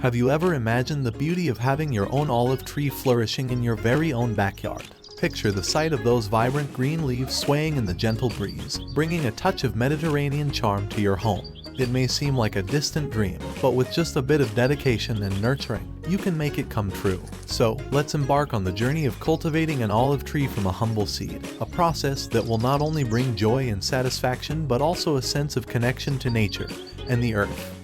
Have you ever imagined the beauty of having your own olive tree flourishing in your very own backyard? Picture the sight of those vibrant green leaves swaying in the gentle breeze, bringing a touch of Mediterranean charm to your home. It may seem like a distant dream, but with just a bit of dedication and nurturing, you can make it come true. So, let's embark on the journey of cultivating an olive tree from a humble seed, a process that will not only bring joy and satisfaction but also a sense of connection to nature and the earth.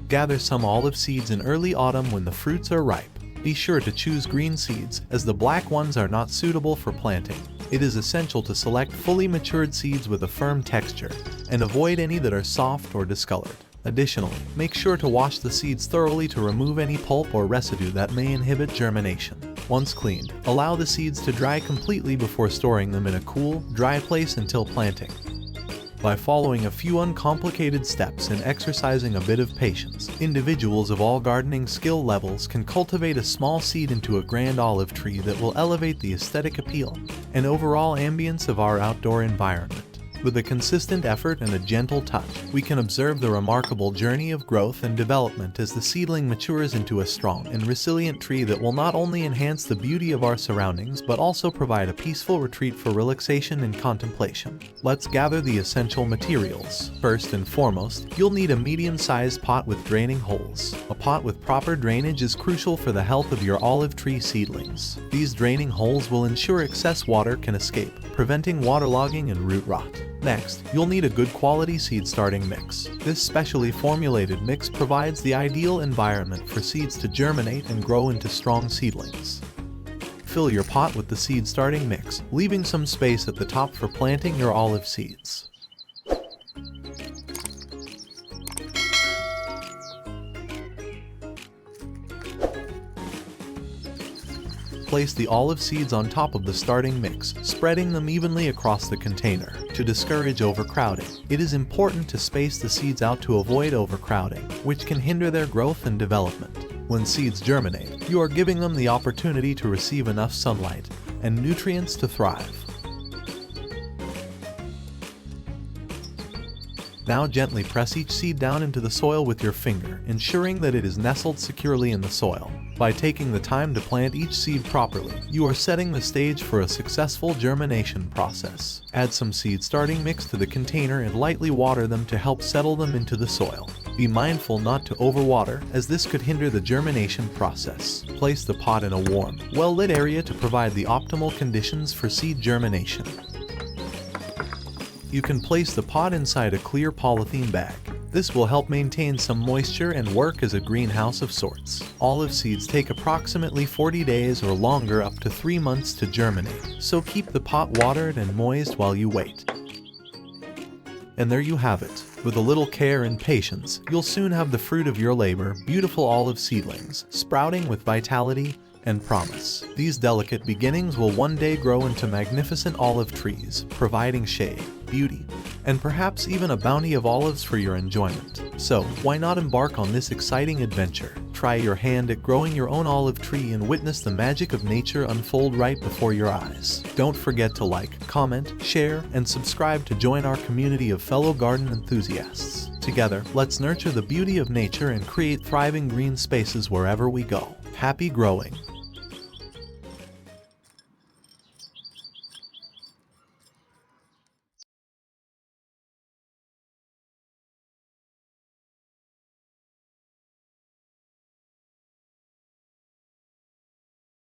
Gather some olive seeds in early autumn when the fruits are ripe. Be sure to choose green seeds, as the black ones are not suitable for planting. It is essential to select fully matured seeds with a firm texture, and avoid any that are soft or discolored. Additionally, make sure to wash the seeds thoroughly to remove any pulp or residue that may inhibit germination. Once cleaned, allow the seeds to dry completely before storing them in a cool, dry place until planting. By following a few uncomplicated steps and exercising a bit of patience, individuals of all gardening skill levels can cultivate a small seed into a grand olive tree that will elevate the aesthetic appeal and overall ambience of our outdoor environment. With a consistent effort and a gentle touch, we can observe the remarkable journey of growth and development as the seedling matures into a strong and resilient tree that will not only enhance the beauty of our surroundings but also provide a peaceful retreat for relaxation and contemplation. Let's gather the essential materials. First and foremost, you'll need a medium-sized pot with draining holes. A pot with proper drainage is crucial for the health of your olive tree seedlings. These draining holes will ensure excess water can escape, preventing waterlogging and root rot. Next, you'll need a good quality seed starting mix. This specially formulated mix provides the ideal environment for seeds to germinate and grow into strong seedlings. Fill your pot with the seed starting mix, leaving some space at the top for planting your olive seeds. Place the olive seeds on top of the starting mix, spreading them evenly across the container. To discourage overcrowding, it is important to space the seeds out to avoid overcrowding, which can hinder their growth and development. When seeds germinate, you are giving them the opportunity to receive enough sunlight and nutrients to thrive. Now gently press each seed down into the soil with your finger, ensuring that it is nestled securely in the soil. By taking the time to plant each seed properly, you are setting the stage for a successful germination process. Add some seed starting mix to the container and lightly water them to help settle them into the soil. Be mindful not to overwater, as this could hinder the germination process. Place the pot in a warm, well-lit area to provide the optimal conditions for seed germination. You can place the pot inside a clear polythene bag. This will help maintain some moisture and work as a greenhouse of sorts. Olive seeds take approximately 40 days or longer, up to 3 months, to germinate, so keep the pot watered and moist while you wait. And there you have it. With a little care and patience, you'll soon have the fruit of your labor, beautiful olive seedlings, sprouting with vitality and promise. These delicate beginnings will one day grow into magnificent olive trees, providing shade, beauty, and perhaps even a bounty of olives for your enjoyment. So, why not embark on this exciting adventure? Try your hand at growing your own olive tree and witness the magic of nature unfold right before your eyes. Don't forget to like, comment, share, and subscribe to join our community of fellow garden enthusiasts. Together, let's nurture the beauty of nature and create thriving green spaces wherever we go. Happy growing!